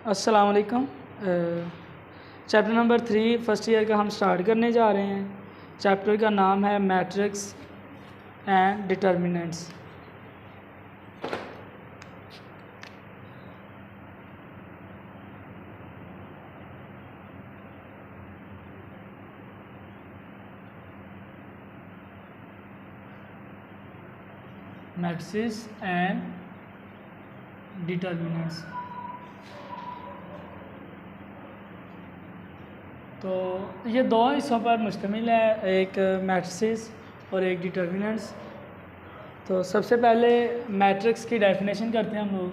अस्सलाम वालेकुम। Chapter number 3 first year का हम स्टार्ट करने जा रहे हैं। चैप्टर का नाम है matrix and determinants. Matrix and determinants. तो ये दो हिस्सों पर मुश्तमिल है, एक मैट्रिसेस और एक डिटर्मिनेंट्स। तो सबसे पहले मैट्रिक्स की डेफिनेशन करते हैं हम लोग।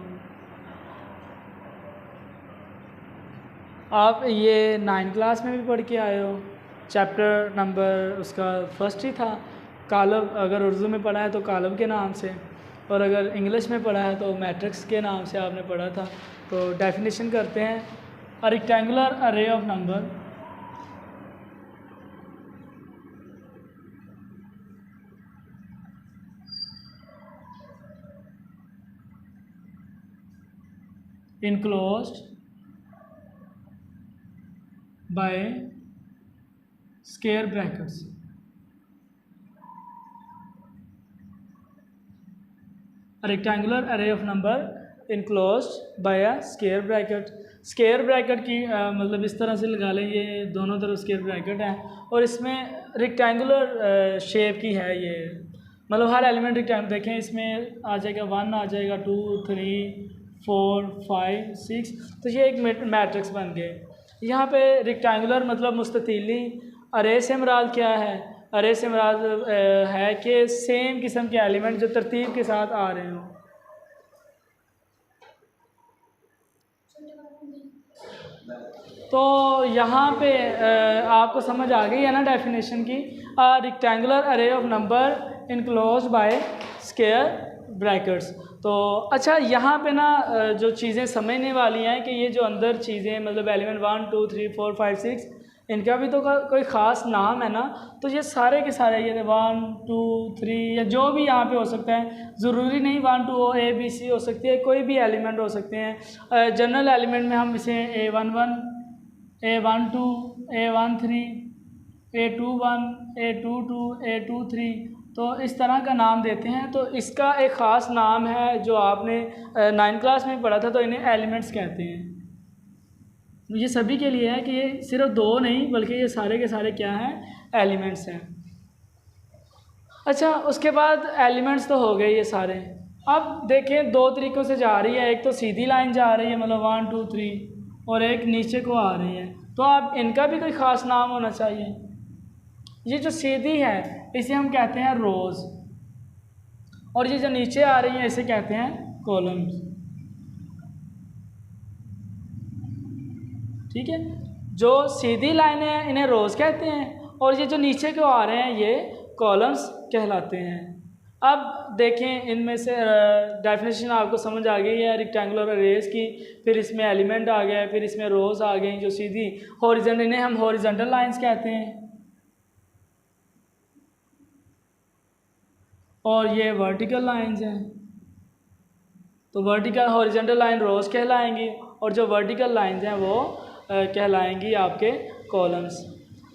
आप ये 9 क्लास में भी पढ़ के आए हो, चैप्टर नंबर उसका फर्स्ट ही था। कालब अगर उर्दू में पढ़ा है तो कालब के नाम से, और अगर इंग्लिश में पढ़ा है तो मैट्रिक्स के नाम से आपने पढ़ा था। तो डेफिनेशन करते हैं। अ रेक्टेंगुलर अरे of number enclosed by square brackets. A rectangular array of number enclosed by a square bracket. Square bracket की मतलब इस तरह से लगा लें, ये दोनों तरफ स्केयर ब्रैकेट है और इसमें रेक्टेंगुलर शेप की है ये, मतलब हर एलिमेंट रेक्टेंगल। देखें इसमें आ जाएगा 1, आ जाएगा 2, 3, 4, 5, 6। तो ये एक मैट्रिक्स बन गए। यहाँ पे रेक्टेंगुलर मतलब मुस्ततीली। अरे से मुराद क्या है? अरे से मुराद है कि सेम किस्म के एलिमेंट जो तरतीब के साथ आ रहे हों। तो यहाँ पे आपको समझ आ गई है ना डेफिनेशन की। रेक्टेंगुलर अरे of number enclosed bye square brackets. तो अच्छा, यहाँ पे ना जो चीज़ें समझने वाली हैं कि ये जो अंदर चीज़ें मतलब एलिमेंट 1, 2, 3, 4, 5, 6 इनका भी तो कोई ख़ास नाम है ना। तो ये सारे के सारे ये 1, 2, 3 या जो भी यहाँ पे हो सकता है, ज़रूरी नहीं 1, 2 हो, A, B, C हो सकती है, कोई भी एलिमेंट हो सकते हैं। जनरल एलिमेंट में हम इसे A11, A12, A13, A21, A22, A23 तो इस तरह का नाम देते हैं। तो इसका एक ख़ास नाम है जो आपने 9 क्लास में पढ़ा था, तो इन्हें एलिमेंट्स कहते हैं। ये सभी के लिए है कि ये सिर्फ दो नहीं बल्कि ये सारे के सारे क्या हैं, एलिमेंट्स हैं। अच्छा, उसके बाद एलिमेंट्स तो हो गए ये सारे। अब देखें दो तरीक़ों से जा रही है, एक तो सीधी लाइन जा रही है मतलब 1, 2, 3, और एक नीचे को आ रही है। तो अब इनका भी कोई ख़ास नाम होना चाहिए। ये जो सीधी है इसे हम कहते हैं रोज़, और ये जो नीचे आ रही है इसे कहते हैं कॉलम्स। ठीक है, जो सीधी लाइन है इन्हें रोज़ कहते हैं, और ये जो नीचे को आ रहे हैं ये कॉलम्स कहलाते हैं। अब देखें इनमें से डेफिनेशन आपको समझ आ गई है रेक्टेंगुलर अरेज की। फिर इसमें एलिमेंट आ गया, फिर इसमें रोज़ आ गई जो सीधी हॉरिजॉन्टल, इन्हें हम हॉरिजॉन्टल लाइंस कहते हैं, और ये वर्टिकल लाइंस हैं। तो वर्टिकल हॉरिजॉन्टल लाइन रोज़ कहलाएंगी, और जो वर्टिकल लाइंस हैं वो कहलाएंगी आपके कॉलम्स।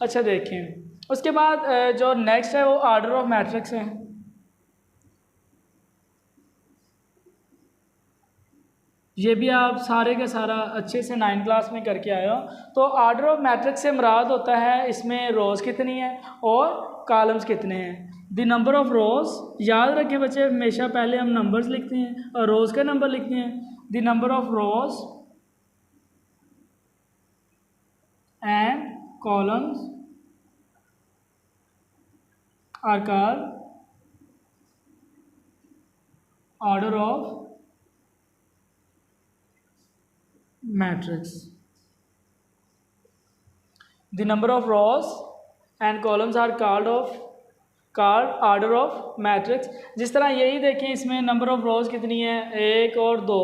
अच्छा देखें, उसके बाद जो नेक्स्ट है वो आर्डर ऑफ मैट्रिक्स है। ये भी आप सारे का सारा अच्छे से 9 क्लास में करके आए हो। तो आर्डर ऑफ मैट्रिक्स से मुराद होता है इसमें रोज़ कितनी है और कॉलम्स कितने हैं। द नंबर ऑफ रोज़, याद रखें बच्चे, हमेशा पहले हम नंबर्स लिखते हैं और रोज़ का नंबर लिखते हैं। The number of rows and columns are called order of matrix. The number of rows and columns are called order of matrix। जिस तरह यही देखें इसमें नंबर ऑफ रोज़ कितनी है, 1 और 2।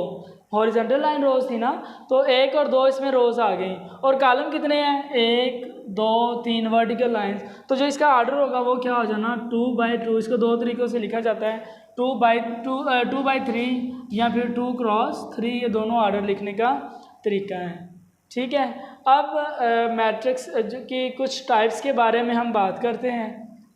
हॉरिजॉन्टल लाइन रोज़ थी ना, तो 1 और 2 इसमें रोज़ आ गई। और कॉलम कितने हैं, 1, 2, 3 वर्टिकल लाइंस। तो जो इसका आर्डर होगा वो क्या हो जाना, 2/2। इसको दो तरीक़ों से लिखा जाता है, 2/3 या फिर 2 क्रॉस 3, ये दोनों आर्डर लिखने का तरीका है। ठीक है, अब मैट्रिक्स की कुछ टाइप्स के बारे में हम बात करते हैं,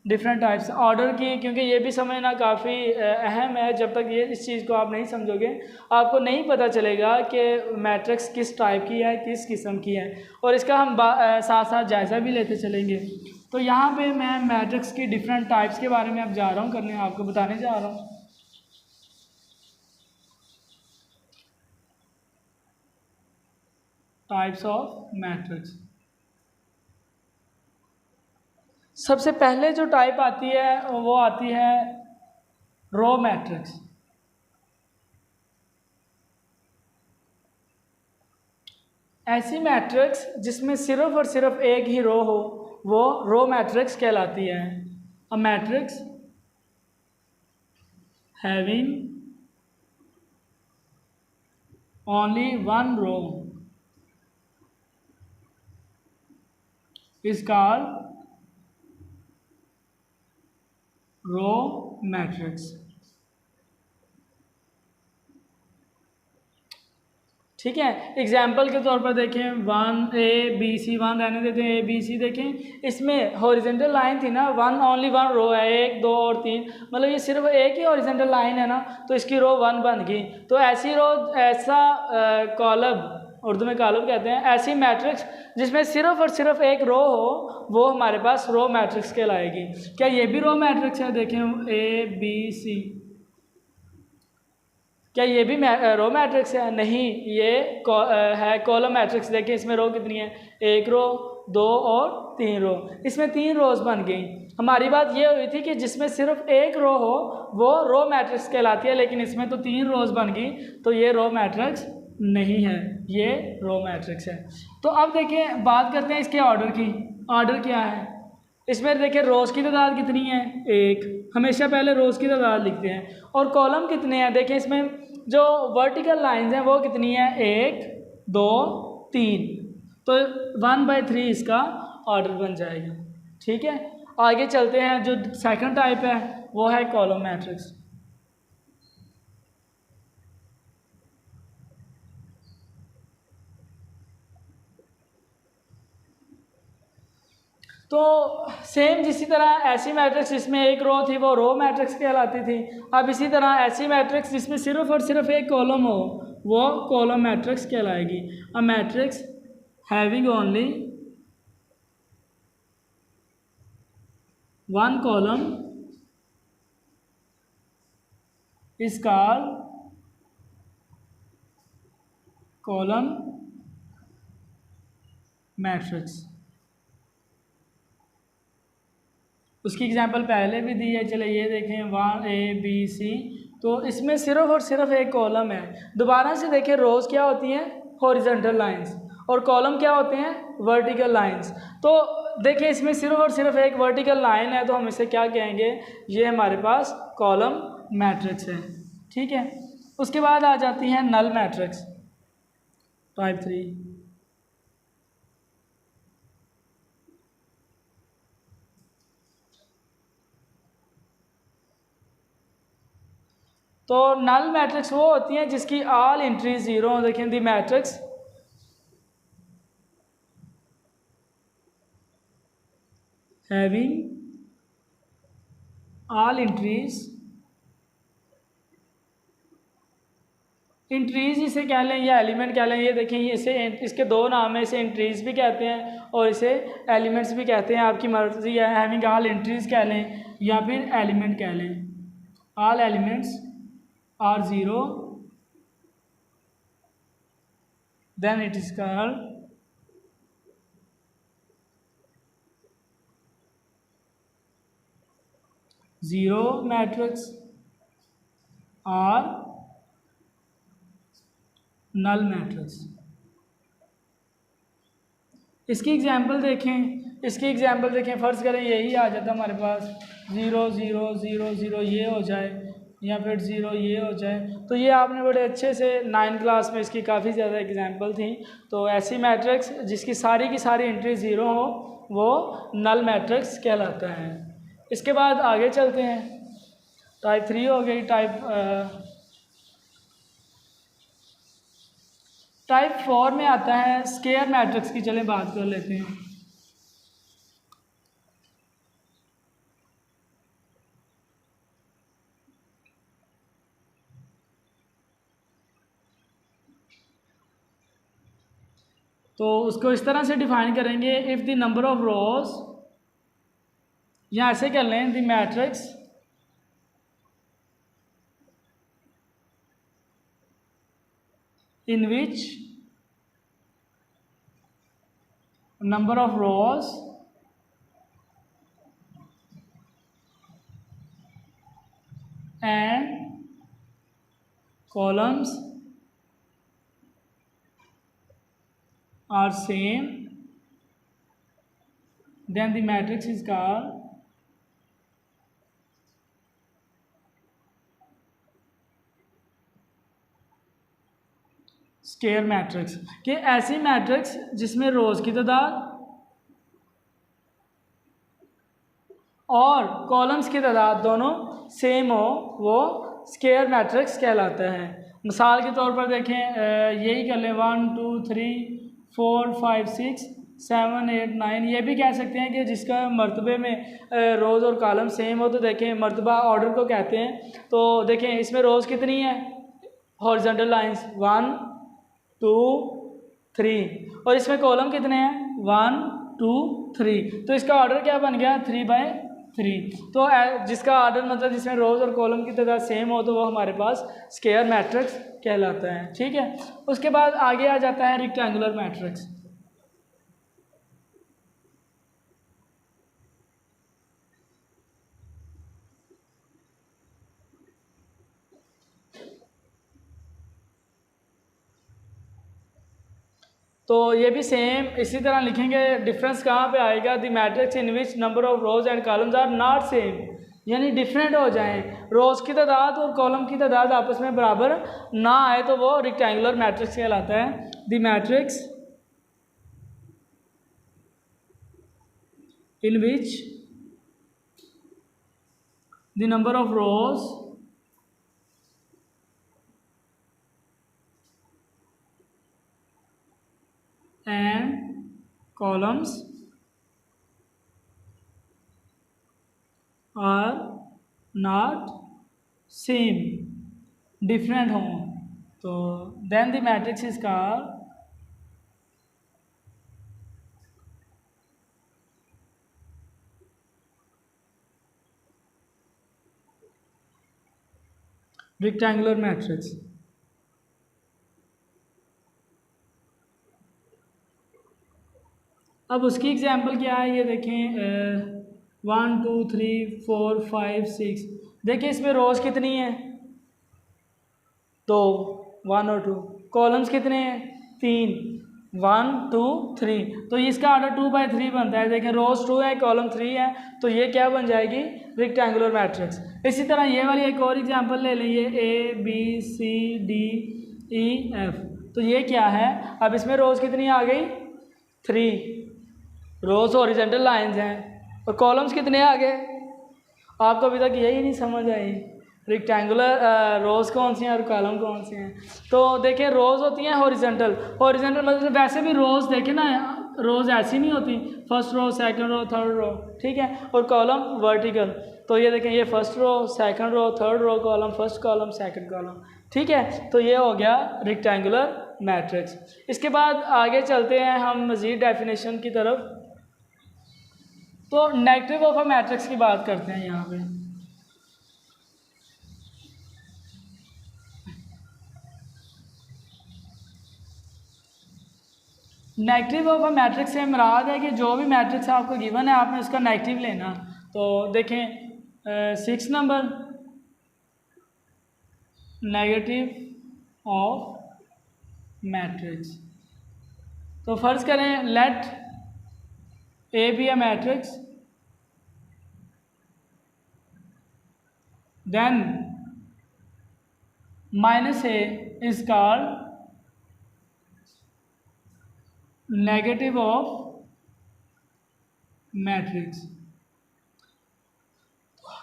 डिफरेंट टाइप्स ऑर्डर की, क्योंकि ये भी समझना काफ़ी अहम है। जब तक ये इस चीज़ को आप नहीं समझोगे आपको नहीं पता चलेगा कि मैट्रिक्स किस टाइप की है, किस किस्म की है, और इसका हम साथ साथ जायज़ा भी लेते चलेंगे। तो यहाँ पे मैं मैट्रिक्स की डिफरेंट टाइप्स के बारे में अब जा रहा हूँ करने, आपको बताने जा रहा हूँ। Types of matrix. सबसे पहले जो टाइप आती है वो आती है रो मैट्रिक्स। ऐसी मैट्रिक्स जिसमें सिर्फ और सिर्फ एक ही रो हो वो रो मैट्रिक्स कहलाती है। A matrix having only one row is called row matrix. ठीक है, एग्जाम्पल के तौर पर देखें 1 A B C, 1 रहने देते हैं A B C। देखें इसमें हॉरिजेंटल लाइन थी ना, ओनली वन रो है, 1 2 और 3, मतलब ये सिर्फ एक ही हॉरिजेंटल लाइन है ना, तो इसकी रो 1 बन गई। तो ऐसी रो, ऐसा कॉलम, उर्दू में कॉलम कहते हैं, ऐसी मैट्रिक्स जिसमें सिर्फ और सिर्फ एक रो हो वो हमारे पास रो मैट्रिक्स कहलाएगी। क्या ये भी रो मैट्रिक्स है? देखें A B C, क्या ये भी रो मैट्रिक्स है? नहीं, ये है कॉलम मैट्रिक्स। देखिए इसमें रो कितनी है, 1 रो 2 और 3 रो, इसमें 3 रोज बन गई। हमारी बात ये हुई थी कि जिसमें सिर्फ एक रो हो वो रो मैट्रिक्स कहलाती है, लेकिन इसमें तो 3 रोज बन गई, तो ये रो मैट्रिक्स नहीं है, ये रो मैट्रिक्स है। तो अब देखिए बात करते हैं इसके ऑर्डर की। ऑर्डर क्या है इसमें? देखिए रोज़ की तादाद कितनी है, 1, हमेशा पहले रोज़ की तादाद लिखते हैं। और कॉलम कितने हैं? देखिए इसमें जो वर्टिकल लाइंस हैं वो कितनी है, 1 2 3, तो 1/3 इसका ऑर्डर बन जाएगा। ठीक है, आगे चलते हैं। जो सेकंड टाइप है वो है कॉलम मैट्रिक्स। तो सेम जिसी तरह ऐसी मैट्रिक्स जिसमें एक रो थी वो रो मैट्रिक्स कहलाती थी, अब इसी तरह ऐसी मैट्रिक्स जिसमें सिर्फ और सिर्फ एक कॉलम हो वो कॉलम मैट्रिक्स कहलाएगी। A matrix having only one column is called column matrix. उसकी एग्जांपल पहले भी दी है, चले ये देखें 1 A B C, तो इसमें सिर्फ और सिर्फ एक कॉलम है। दोबारा से देखें रोज़ क्या होती हैं, हॉरिजॉन्टल लाइंस, और कॉलम क्या होते हैं, वर्टिकल लाइंस। तो देखिए इसमें सिर्फ और सिर्फ एक वर्टिकल लाइन है, तो हम इसे क्या कहेंगे, ये हमारे पास कॉलम मैट्रिक्स है। ठीक है, उसके बाद आ जाती हैं नल मैट्रिक्स, टाइप 3। तो नल मैट्रिक्स वो होती हैं जिसकी ऑल एंट्रीज जीरो हो। देखें the matrix having all entries, entries इसे कह लें या एलिमेंट कह लें, ये देखें इसे, इसके दो नाम है, इसे एंट्रीज भी कहते हैं और इसे एलिमेंट्स भी कहते हैं, आपकी मर्जी है। हैविंग ऑल एंट्रीज कह लें या फिर एलिमेंट कह लें। All elements are zero then it is called zero matrix or null matrix। इसकी एग्जांपल देखें, इसकी एग्जांपल देखें, फ़र्ज़ करें यही आ जाता हमारे पास 0 0 0 0 ये हो जाए, या फिर 0 ये हो जाए, तो ये आपने बड़े अच्छे से 9th क्लास में इसकी काफ़ी ज़्यादा एग्जांपल थी। तो ऐसी मैट्रिक्स जिसकी सारी की सारी एंट्री ज़ीरो हो वो नल मैट्रिक्स कहलाता है। इसके बाद आगे चलते हैं, टाइप 3 हो गई। टाइप टाइप 4 में आता है स्क्वायर मैट्रिक्स की, चलें बात कर लेते हैं। तो उसको इस तरह से डिफाइन करेंगे, इफ़ द नंबर ऑफ रोज, या ऐसे कर लें, the matrix in which number of rows and columns are same, then the matrix is called square matrix. कि ऐसी मैट्रिक्स जिसमें रोज की तादाद और कॉलम्स की तादाद दोनों सेम हो, वो स्क्वायर मैट्रिक्स कहलाता है। मिसाल के तौर पर देखें, यही कर लें 1 2 3 4 5 6 7 8 9, ये भी कह सकते हैं कि जिसका मर्तबे में रोज़ और कॉलम सेम हो। तो देखें मर्तबा ऑर्डर को कहते हैं। तो देखें इसमें रोज़ कितनी है, हॉरिजॉन्टल लाइंस 1 2 3, और इसमें कॉलम कितने हैं 1 2 3। तो इसका ऑर्डर क्या बन गया 3/3। तो जिसका ऑर्डर मतलब जिसमें रोज़ और कॉलम की तादाद सेम हो, तो वो हमारे पास स्क्वायर मैट्रिक्स कहलाता है। ठीक है, उसके बाद आगे आ जाता है रेक्टेंगुलर मैट्रिक्स। तो ये भी सेम इसी तरह लिखेंगे। डिफरेंस कहाँ पे आएगा, the matrix in which number of rows and columns are not same, यानी डिफरेंट हो जाएं, रोज की तादाद और कॉलम की तादाद आपस में बराबर ना आए, तो वो रेक्टेंगुलर मैट्रिक्स कहलाता है। The matrix in which the number of rose and columns are not same, different हों, तो then the matrix is called rectangular matrix। अब उसकी एग्जाम्पल क्या है, ये देखें 1 2 3 4 5 6। देखिए इसमें रोज़ कितनी है 2 1 और 2, कॉलम्स कितने हैं 3 1 2 3। तो इसका ऑर्डर 2/3 बनता है। देखें रोज़ 2 है, कॉलम 3 है, तो ये क्या बन जाएगी रेक्टेंगुलर मैट्रिक्स। इसी तरह ये वाली एक और एग्जाम्पल ले लीजिए, A B C D E F। तो ये क्या है, अब इसमें रोज़ कितनी आ गई 3, रोज हॉरिजॉन्टल लाइंस हैं, और कॉलम्स कितने आ गए। आपको अभी तक यही नहीं समझ आई रेक्टेंगुलर रोज़ कौन सी हैं और कॉलम कौन से हैं। तो देखें रोज़ होती हैं हॉरिजॉन्टल, हॉरिजॉन्टल मतलब वैसे भी रोज़ देखें ना, रोज़ ऐसी नहीं होती, first row second row third row, ठीक है, और कॉलम वर्टिकल। तो ये देखें, ये first row second row third row column, first column second column, ठीक है। तो ये हो गया रेक्टेंगुलर मैट्रिक्स। इसके बाद आगे चलते हैं हम मज़ीद डेफिनेशन की तरफ। तो नेगेटिव ऑफ अ मैट्रिक्स की बात करते हैं यहाँ पे। नेगेटिव ऑफ अ मैट्रिक्स से मुराद है कि जो भी मैट्रिक्स आपको गिवन है आपने उसका नेगेटिव लेना। तो देखें 6 नंबर नेगेटिव ऑफ मैट्रिक्स। तो फर्ज करें late A be a matrix, then minus A is called negative of matrix।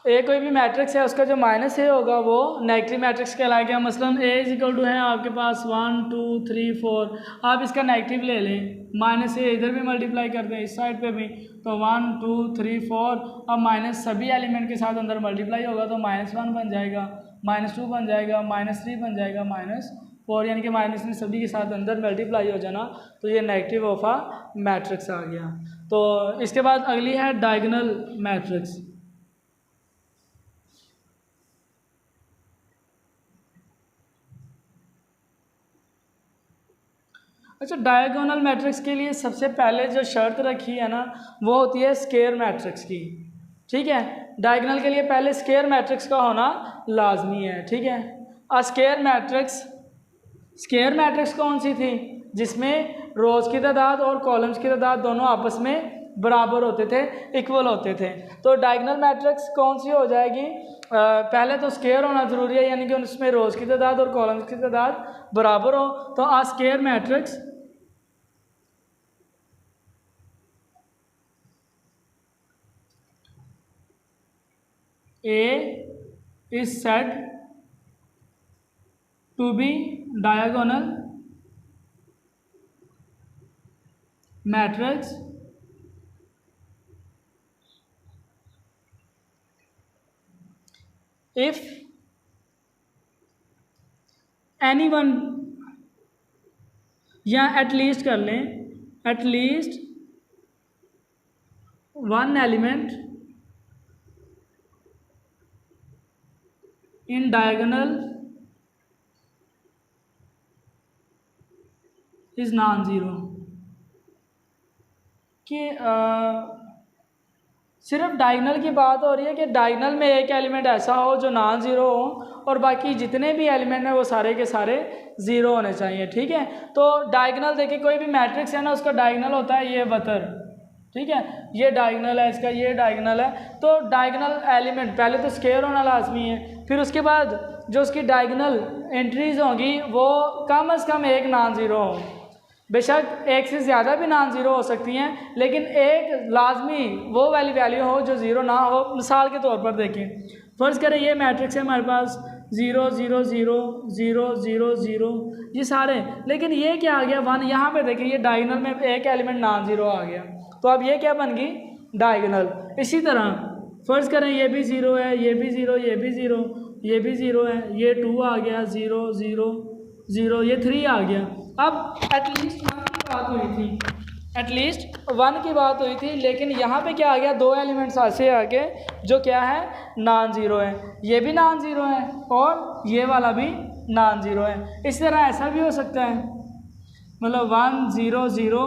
ए कोई भी मैट्रिक्स है उसका जो माइनस ए होगा वो नेगेटिव मैट्रिक्स कहलाएगा। मसलन ए इज इक्वल टू है आपके पास 1 2 3 4, आप इसका नेगेटिव ले लें, माइनस ए इधर भी मल्टीप्लाई कर दें इस साइड पे भी, तो 1 2 3 4, अब माइनस सभी एलिमेंट के साथ अंदर मल्टीप्लाई होगा तो -1 बन जाएगा, -2 बन जाएगा, -3 बन जाएगा, -4, यानी कि माइनस में सभी के साथ अंदर मल्टीप्लाई हो जाना, तो ये नेगेटिव ऑफ आ मैट्रिक्स आ गया। तो इसके बाद अगली है डायगोनल मैट्रिक्स। अच्छा, डायगोनल मैट्रिक्स के लिए सबसे पहले जो शर्त रखी है ना वो होती है स्क्वायर मैट्रिक्स की, ठीक है। डायगोनल के लिए पहले स्क्वायर मैट्रिक्स का होना लाजमी है, ठीक है। स्क्वायर मैट्रिक्स कौन सी थी? जिसमें रोज़ की तादाद और कॉलम्स की तादाद दोनों आपस में बराबर होते थे, इक्वल होते थे। तो डायगोनल मैट्रिक्स कौन सी हो जाएगी? पहले तो स्क्वायर होना ज़रूरी है, यानी कि उसमें रोज़ की तादाद और कॉलम्स की तादाद बराबर हो। तो a square matrix A is said to be diagonal matrix if anyone, या एटलीस्ट कर लें, at least one element in diagonal is non zero, कि सिर्फ डायगोनल की बात हो रही है कि डायगोनल में एक एलिमेंट ऐसा हो जो नॉन ज़ीरो हो और बाकी जितने भी एलिमेंट हैं वो सारे के सारे ज़ीरो होने चाहिए, ठीक है। तो डायगोनल देखिए, कोई भी मैट्रिक्स है ना उसका डायगोनल होता है ये वतर, ठीक है, ये डायगोनल है इसका, ये डायगोनल है। तो डायगोनल एलिमेंट पहले तो स्क्वायर होना लाजमी है, फिर उसके बाद जो उसकी डायगोनल एंट्रीज होंगी वो कम से कम एक नॉन ज़ीरो हो, बेशक एक से ज़्यादा भी नॉन ज़ीरो हो सकती हैं, लेकिन एक लाजमी वो वाली वैल्यू हो जो ज़ीरो ना हो। मिसाल के तौर पर देखें, फ़र्ज़ करें ये मैट्रिक्स है हमारे पास 0 0 0 0 0 0, ये सारे, लेकिन ये क्या आ गया 1, यहाँ पे देखें ये डायगोनल में एक एलिमेंट नॉन ज़ीरो आ गया, तो अब ये क्या बन गई डायगोनल। इसी तरह फ़र्ज़ करें ये भी 0 है, ये भी 0, ये भी 0, ये भी 0 है, ये 2 आ गया, 0 0 0, ये 3 आ गया। अब एटलीस्ट 1 की बात हुई थी, एटलीस्ट 1 की बात हुई थी, लेकिन यहाँ पे क्या आ गया, दो एलिमेंट्स ऐसे आ गए जो क्या है नॉन ज़ीरो है, ये भी नॉन ज़ीरो है और ये वाला भी नॉन ज़ीरो है। इस तरह ऐसा भी हो सकता है, मतलब 1 0 0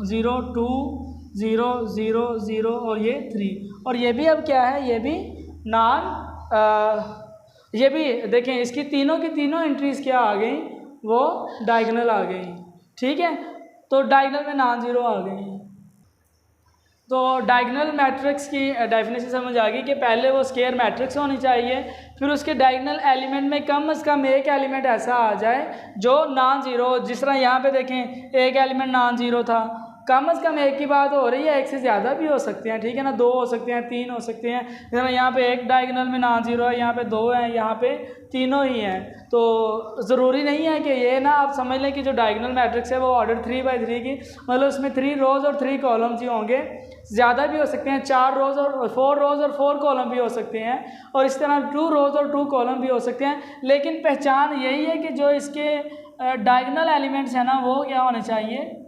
0 2 0 0 0 और ये 3, और ये भी अब क्या है, ये भी ये भी देखें इसकी तीनों की तीनों एंट्रीज क्या आ गई, वो डायगोनल आ गई, ठीक है। तो डायगोनल में नॉन ज़ीरो आ गई। तो डायगोनल मैट्रिक्स की डेफिनेशन समझ आ गई कि पहले वो स्क्वायर मैट्रिक्स होनी चाहिए, फिर उसके डायगोनल एलिमेंट में कम से कम एक एलिमेंट ऐसा आ जाए जो नॉन ज़ीरो, जिस तरह यहाँ पे देखें एक एलिमेंट नॉन ज़ीरो था, कम से कम एक की बात हो रही है, एक से ज़्यादा भी हो सकते हैं, ठीक है ना, 2 हो सकते हैं, 3 हो सकते हैं। जरा यहाँ पे एक डायगोनल में नॉन ज़ीरो है, यहाँ पे 2 हैं, यहाँ पे तीनों ही हैं। तो ज़रूरी नहीं है कि ये ना आप समझ लें कि जो डायगोनल मैट्रिक्स है वो ऑर्डर 3/3 की, मतलब उसमें 3 रोज़ और 3 कॉलम्स ही होंगे, ज़्यादा भी हो सकते हैं, 4 रोज़ और 4 रोज़ और 4 कॉलम भी हो सकते हैं, और इस तरह 2 रोज़ और 2 कॉलम भी हो सकते हैं। लेकिन पहचान यही है कि जो इसके डायगोनल एलिमेंट्स हैं ना वो क्या होने चाहिए,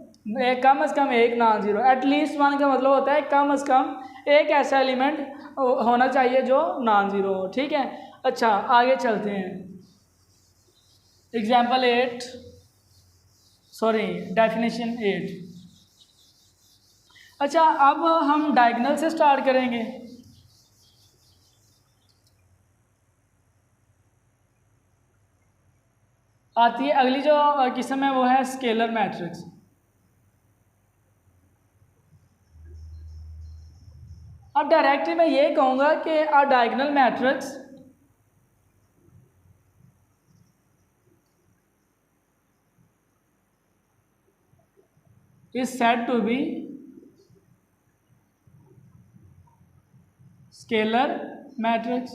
कम से कम एक नॉन ज़ीरो। एटलीस्ट 1 का मतलब होता है कम से कम एक ऐसा एलिमेंट होना चाहिए जो नॉन ज़ीरो हो, ठीक है। अच्छा, आगे चलते हैं। Example 8, sorry definition 8। अच्छा, अब हम डायगोनल से स्टार्ट करेंगे। आती है अगली जो किस्म है वो है स्केलर मैट्रिक्स। अब डायरेक्टली मैं ये कहूँगा कि अ diagonal matrix is said to be scalar matrix.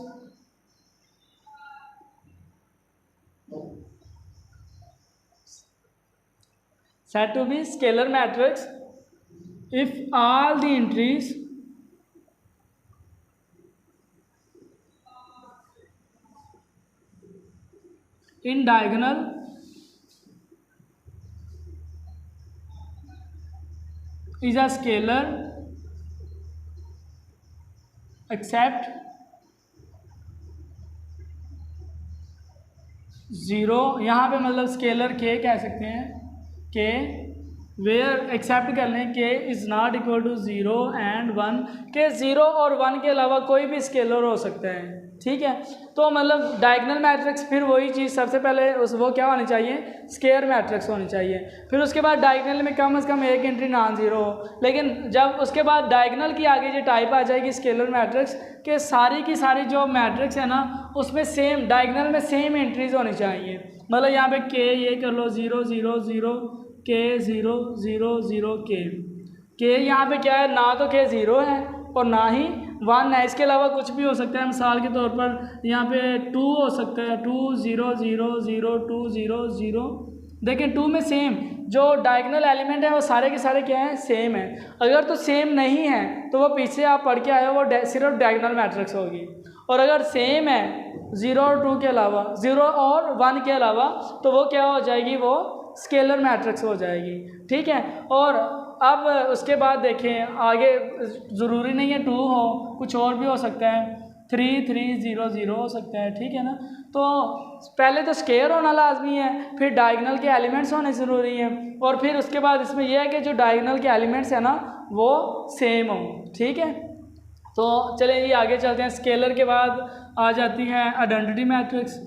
Said to be scalar matrix if all the entries in diagonal is a scalar except 0, यहाँ पे मतलब स्केलर k कह सकते हैं, k वेयर एक्सेप्ट कर लें k is not equal to 0 and 1, k 0 और 1 के अलावा कोई भी स्केलर हो सकता है, ठीक है। तो मतलब डायगोनल मैट्रिक्स फिर वही चीज़, सबसे पहले उस वो क्या होनी चाहिए, स्केयर मैट्रिक्स होनी चाहिए। फिर उसके बाद डायगोनल में कम से कम एक एंट्री नॉन ज़ीरो हो। लेकिन जब उसके बाद डायगोनल की आगे ये टाइप आ जाएगी स्केलर मैट्रिक्स के सारी की सारी जो मैट्रिक्स है ना उसमें सेम डायगोनल में सेम एंट्रीज होनी चाहिए। मतलब यहाँ पे के ये कर लो 0 0 0 के 0 0 0 के यहाँ पे क्या है, ना तो के 0 है और ना ही 1 है, इसके अलावा कुछ भी हो सकता है। मिसाल के तौर पर यहाँ पे 2 हो सकता है, 2 0 0 0 2 0 0। देखिए 2 में सेम जो डायगोनल एलिमेंट है वो सारे के सारे क्या हैं, सेम है। अगर तो सेम नहीं है तो वो पीछे आप पढ़ के आए हो, वो सिर्फ डायगोनल मैट्रिक्स होगी। और अगर सेम है 0 और 2 के अलावा, 0 और 1 के अलावा, तो वो क्या हो जाएगी, वो स्केलर मैट्रिक्स हो जाएगी, ठीक है। और अब उसके बाद देखें आगे, ज़रूरी नहीं है 2 हो, कुछ और भी हो सकता है, 3 3 0 0 हो सकता है, ठीक है ना। तो पहले तो स्केयर होना लाजमी है, फिर डायगोनल के एलिमेंट्स होने ज़रूरी हैं, और फिर उसके बाद इसमें यह है कि जो डायगोनल के एलिमेंट्स हैं ना वो सेम हो, ठीक है। तो चलिए ये आगे चलते हैं। स्केलर के बाद आ जाती है आइडेंटिटी मैट्रिक्स।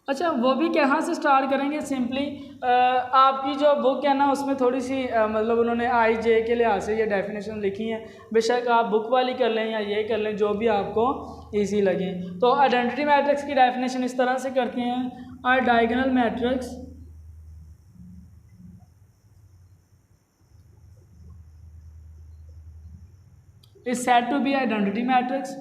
अच्छा, वो भी कहाँ से स्टार्ट करेंगे, सिंपली आपकी जो बुक है ना उसमें थोड़ी सी मतलब उन्होंने आई जे के लिहाज से ये डेफिनेशन लिखी है। बेशक आप बुक वाली कर लें या ये कर लें, जो भी आपको इजी लगे। तो आइडेंटिटी मैट्रिक्स की डेफिनेशन इस तरह से करते हैं, अ diagonal matrix is said to be identity matrix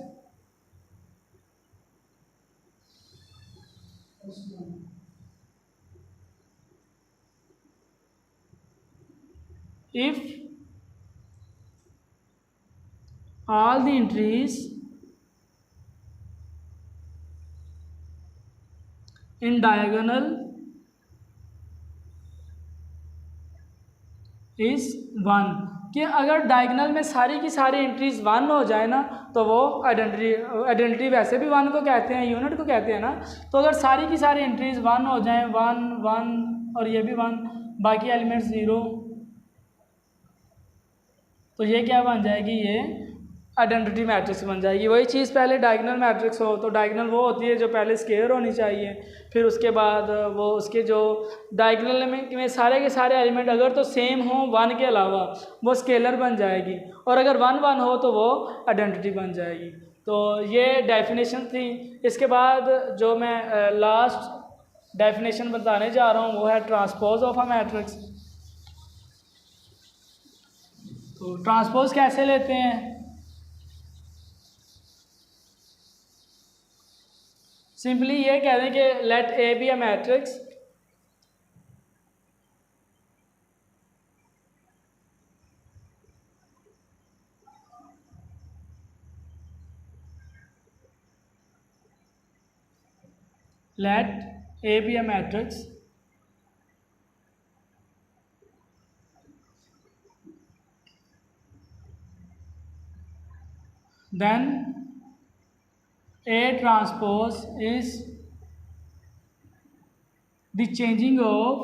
if all the entries in diagonal is 1, कि अगर डायगोनल में सारी की सारी एंट्रीज 1 हो जाए ना तो वो आइडेंटिटी वैसे भी 1 को कहते हैं, यूनिट को कहते हैं ना। तो अगर सारी की सारी एंट्रीज 1 हो जाएं, 1 1 और ये भी 1, बाकी एलिमेंट्स 0, तो ये क्या बन जाएगी, ये आइडेंटिटी मैट्रिक्स बन जाएगी। वही चीज़ पहले डायगोनल मैट्रिक्स हो तो डायगोनल वो होती है जो पहले स्केयर होनी चाहिए, फिर उसके बाद वो उसके जो डायगोनल में सारे के सारे एलिमेंट अगर तो सेम हो 1 के अलावा वो स्केलर बन जाएगी, और अगर 1 1 हो तो वो आइडेंटिटी बन जाएगी। तो ये डेफिनेशन थी। इसके बाद जो मैं लास्ट डेफिनेशन बताने जा रहा हूँ वो है ट्रांसपोज ऑफ अ मैट्रिक्स। तो ट्रांसपोज कैसे लेते हैं, सिंपली ये कह दें कि let A be a matrix let A be a matrix then A transpose is the changing of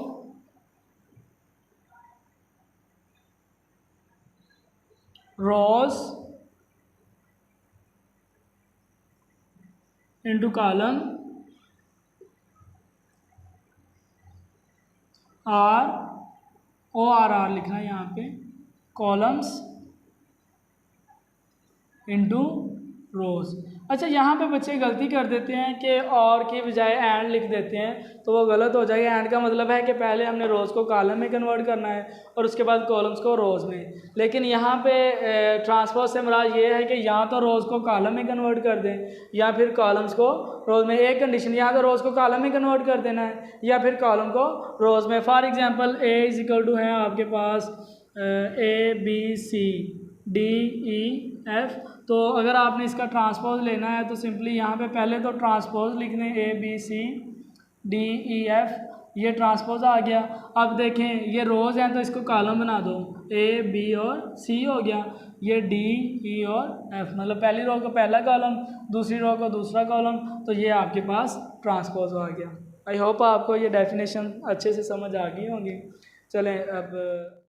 rows into column R लिखना है यहाँ पे, कॉलम्स इनटू रोज। अच्छा, यहाँ पे बच्चे गलती कर देते हैं कि और की बजाय एंड लिख देते हैं, तो वो गलत हो जाएगा। एंड का मतलब है कि पहले हमने रोज़ को कॉलम में कन्वर्ट करना है और उसके बाद कॉलम्स को रोज़ में। लेकिन यहाँ पे ट्रांसपोज से मुराद ये है कि या तो रोज़ को कॉलम में कन्वर्ट कर दें या फिर कॉलम्स को रोज़ में। एक कंडीशन, या तो रोज़ को कॉलम में कन्वर्ट कर देना है या फिर कॉलम को रोज़ में। For example A is equal to है आपके पास ABCDEF। तो अगर आपने इसका ट्रांसपोज लेना है तो सिंपली यहाँ पे पहले तो ट्रांसपोज लिखने ABCDEF, ये ट्रांसपोज आ गया। अब देखें ये रोज़ हैं तो इसको कॉलम बना दो, A B और C हो गया, ये D E और F, मतलब पहली रो को पहला कॉलम, दूसरी रो को दूसरा कॉलम, तो ये आपके पास ट्रांसपोज आ गया। आई होप आपको ये डेफिनेशन अच्छे से समझ आ गई होंगी। चलें अब